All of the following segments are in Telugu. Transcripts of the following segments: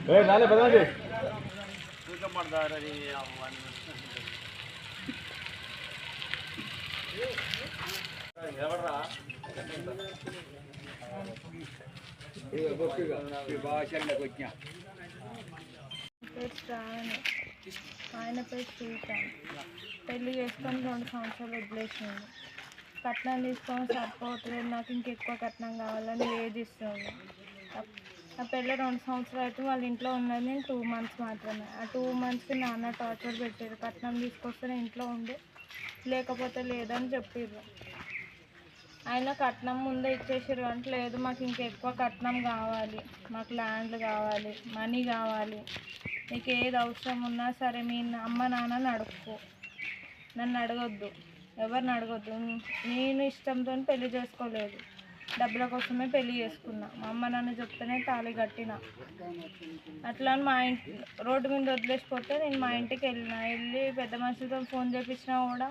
ఆయన పేరు శ్రీకాంత్. పెళ్ళి చేసుకొని 2 సంవత్సరాలు వదిలేసిండు. కట్నం తీసుకొని సరిపోవట్లేదు, నాకు ఇంకెక్కువ కట్నం కావాలని వేధిస్తుంది. నా పెళ్ళి 2 సంవత్సరాలు అయితే వాళ్ళ ఇంట్లో ఉన్నది నేను 2 మంత్స్ మాత్రమే. ఆ 2 మంత్స్కి నాన్న టార్చర్ పెట్టారు. కట్నం తీసుకొస్తే ఇంట్లో ఉండి, లేకపోతే లేదని చెప్పారు. ఆయన కట్నం ముందే ఇచ్చేసారు అంటే, లేదు మాకు ఇంకెక్కువ కట్నం కావాలి, మాకు ల్యాండ్లు కావాలి, మనీ కావాలి, నీకు ఏది అవసరం ఉన్నా సరే మీ అమ్మ నాన్నని అడుక్కో, నన్ను అడగొద్దు, ఎవరిని అడగొద్దు. నేను ఇష్టంతో పెళ్లి చేసుకోలేదు, డబ్బుల కోసమే పెళ్లి చేసుకున్నా. మా అమ్మ నాన్న చెప్తేనే తాళి కట్టిన. అట్లా మా ఇంటి రోడ్డు మీద వదిలేసిపోతే నేను మా ఇంటికి వెళ్ళి పెద్ద మనుషులతో ఫోన్ చేయించినా కూడా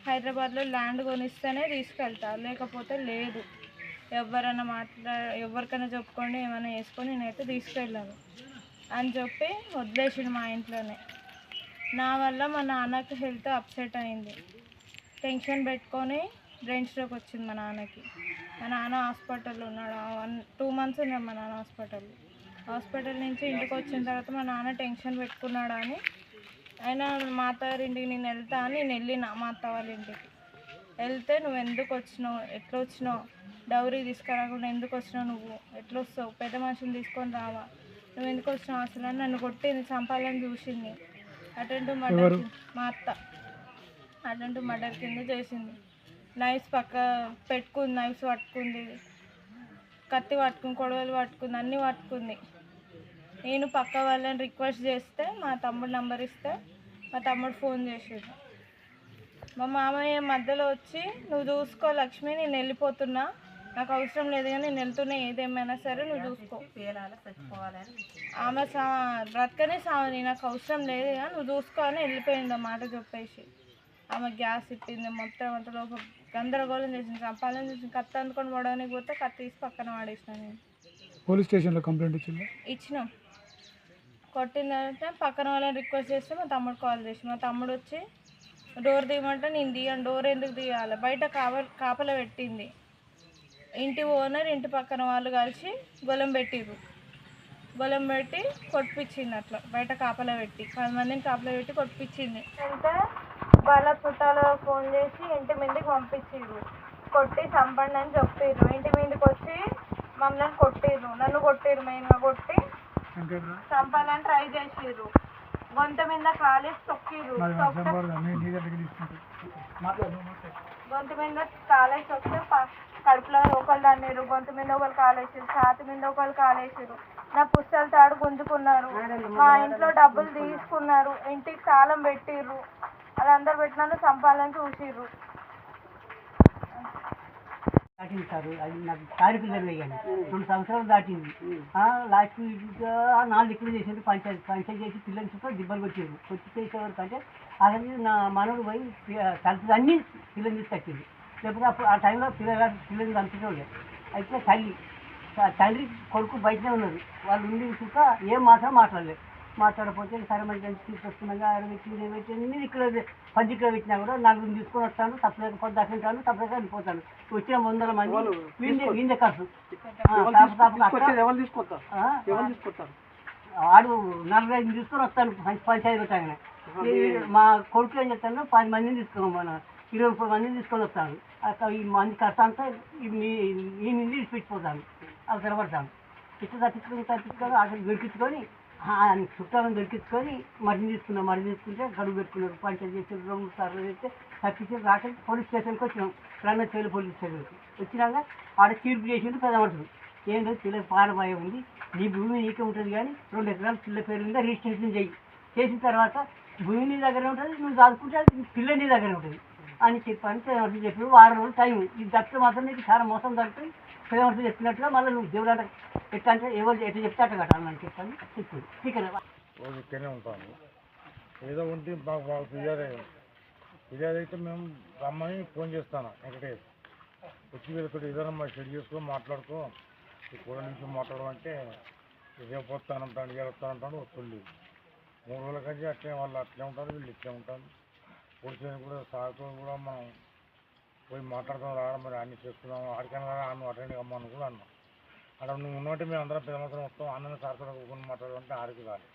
హైదరాబాద్లో ల్యాండ్ కొనిస్తేనే తీసుకెళ్తా, లేకపోతే లేదు, ఎవరికైనా చెప్పుకోండి, ఏమైనా వేసుకొని నేనైతే తీసుకెళ్ళాను అని చెప్పి వదిలేసిండు మా ఇంట్లోనే. నా వల్ల మా నాన్నకి హెల్త్ అప్సెట్ అయింది. టెన్షన్ పెట్టుకొని బ్రెయిన్ స్ట్రోక్ వచ్చింది మా నాన్నకి. మా నాన్న హాస్పిటల్లో ఉన్నాడు. 2 మంత్స్ ఉన్నాడు మా నాన్న హాస్పిటల్ నుంచి ఇంటికి వచ్చిన తర్వాత మా నాన్న టెన్షన్ పెట్టుకున్నాడు అని ఆయన మా అత్తగారింటికి నేను వెళ్తా అని నేను వెళ్ళిన. మా అత్త వాళ్ళ ఇంటికి వెళ్తే, నువ్వు ఎందుకు వచ్చినావు, ఎట్లా వచ్చినావు, డౌరీ తీసుకురాకుండా ఎందుకు వచ్చినావు, నువ్వు ఎట్లా వస్తావు, పెద్ద మనుషులు తీసుకొని రావా, నువ్వు ఎందుకు వచ్చినావు అసలు అని నన్ను కొట్టింది, చంపాలని చూసింది. అటెంటివ్ మర్డర్, మా అత్త అటెంటివ్ మర్డర్ కింద చేసింది. నైఫ్స్ పక్క పెట్టుకుంది, నైఫ్స్ పట్టుకుంది, కత్తి పట్టుకుంది, కొడవలు పట్టుకుంది, అన్నీ పట్టుకుంది. నేను పక్క వాళ్ళని రిక్వెస్ట్ చేస్తే మా తమ్ముడు నెంబర్ ఇస్తే మా తమ్ముడు ఫోన్ చేసాడు. మా మామయ్య మధ్యలో వచ్చి, నువ్వు చూసుకో లక్ష్మి, నేను వెళ్ళిపోతున్నా, నాకు అవసరం లేదు కానీ నేను వెళ్తున్నా, ఏదేమైనా సరే నువ్వు చూసుకో, ఆమె బ్రతకనే సావని, నాకు అవసరం లేదు కానీ నువ్వు చూసుకో అని వెళ్ళిపోయింది. ఆ మాట చెప్పేసి ఆమె గ్యాస్ ఇప్పింది, మొత్తం అంతలో గందరగోళం చేసింది, చంపాలని చేసింది. కత్తి అందుకొని పడవనికి పోతే కత్తి తీసి పక్కన పడేసిన. నేను పోలీస్ స్టేషన్లో కంప్లైంట్ ఇచ్చినాం. కొట్టిందంటే పక్కన వాళ్ళని రిక్వెస్ట్ చేస్తే మా తమ్ముడు కాల్ చేసి, మా తమ్ముడు వచ్చి డోర్ తీయమంటే నేను తీయను, డోర్ ఎందుకు తీయాలి, బయట కాపలా పెట్టింది. ఇంటి ఓనర్ ఇంటి పక్కన వాళ్ళు కలిసి గొలం పెట్టిర్రు, గొలం పెట్టి కొట్టిపించింది. అట్లా బయట కాపలా పెట్టి 10 మందిని కాపలా పెట్టి కొట్టిపించింది. అంటే వాళ్ళ చుట్టాలు ఫోన్ చేసి ఇంటి మీదకి పంపించిర్రు, కొట్టి చంపండి అని చెప్పిర్రు. ఇంటి మీదకి వచ్చి మమ్మల్ని కొట్టిర్రు, నన్ను కొట్టిర్రు, మెయిన్గా కొట్టి చంపాలని ట్రై చేసిర్రు. గొంత మీద కాలేసి తొక్కిర్రు, గొంతు మీద కాలేసి వస్తే కడుపులో ఒకళ్ళు అన్నారు, గొంతు మీద ఒకళ్ళు కాలేసారు, ఛాతి మీద ఒకళ్ళు కాలేసారు, నా పుస్తల తాడు గుంజుకున్నారు, మా ఇంట్లో డబ్బులు తీసుకున్నారు, ఇంటికి తాళం పెట్టిర్రు, వాళ్ళందరూ పెట్టినాను చంపాలని చూసిర్రు. దాటింది సార్, అది నాకు సారి పిల్లలు వేయాలి 2 సంవత్సరాలు దాటింది. లాస్ట్ 4 దిక్కులు చేసేది పంచాయతీ చేసి పిల్లలు చుట్టూ దిబ్బలు కొట్టారు. కొట్టి చేసేవారు కంటే అలాగే నా మనవడు పోయి తలుపులు అన్నీ పిల్లలు తీసి కట్టింది. లేకపోతే అప్పుడు ఆ టైంలో పిల్లలు చంపేవాళ్ళు. అయితే తండ్రి కొడుకు బయటనే ఉన్నారు, వాళ్ళు ఉండి చుట్టూ ఏం మాట్లాడలేదు. మాట్లాడకపోతే సరే మంచి తీసుకొస్తున్నాగా పెట్టి అన్ని ఇక్కడ 10 దిక్కులు పెట్టినా కూడా నాకు తీసుకొని వస్తాను, తప్పలేకపోతే దర్శించాను, తప్పలేక వెళ్ళిపోతాను. వచ్చిన 100 మంది వీళ్ళే ఖర్చు. వాడు 45 తీసుకొని వస్తాను పంచాయతీ పెట్టగానే. మా కొడుకు ఏం చెప్తాను, 10 మందిని తీసుకున్నాం, మన 20 మందిని తీసుకొని వస్తాను. ఈ మంది ఖర్చు అంతా ఈ నుంచి ఇచ్చిపెట్టిపోతాను, అవి తిరగడతాను. ఇట్లా తప్పించుకొని అసలు దొరికించుకొని చుట్టాలను దొరికించుకొని మరిని తీసుకుంటే గడువు పెట్టుకున్నారు. పంచాయతీ చేసి 2 సార్లు చేస్తే తప్పించి రాక పోలీస్ స్టేషన్కి వచ్చినాం. రంగచేలు పోలీస్ స్టేషన్కి వచ్చినాక ఆడ తీర్పు చేసిండు పెద్ద మనుషులు. ఏంటో పిల్లకి పాలభాయం ఉంది, నీ భూమి నీకే ఉంటుంది కానీ 2 ఎకరాలు పిల్ల పేరు మీద రిజిస్ట్రేషన్ చేసిన తర్వాత భూమి నీ దగ్గర ఉంటుంది, నువ్వు దాచుకుంటే పిల్ల నీ దగ్గర ఉంటుంది అని చెప్పి చెప్పి 6 రోజులు టైం. ఇది తప్పితే మాత్రం నీకు చాలా మోసం జరుగుతుంది. పెద్ద మనుషులు చెప్పినట్టుగా మళ్ళీ నువ్వు దేవుడు అంటే ఎట్లా అంటే ఎవరు ఎట్లా చెప్తే అట్లా కట్టాలని చెప్పాను. చెప్పింది ఇక్కడనే ఉంటాము. ఏదో ఉంటే మాకు ఫిర్యాదు అయితే మేము రమ్మని ఫోన్ చేస్తాను. వెంకటేష్ వచ్చి వీళ్ళతో ఏదైనా మా షెడ్ చేసుకో, మాట్లాడుకో, ఈ కూడా నుంచి మాట్లాడమంటే రేపు వస్తానంటాడు వస్తానంటాడు వస్తుంది 3 రోజుల కంటే అట్లే వాళ్ళు అట్లే ఉంటారు వీళ్ళు ఇట్లే ఉంటారు పొడిచేది కూడా సార్తో కూడా మనం పోయి మాట్లాడుతాం రావడం మరి అన్ని చేస్తున్నాం ఆడికైనా అన్ను అటెండ్ కమ్మని కూడా అన్నాం అక్కడ నువ్వు ఉన్నట్టు మేము అందరం పెద్ద మాత్రం వస్తాం అన్న సార్తో కూర్చొని మాట్లాడాలంటే ఆడికి రాలేదు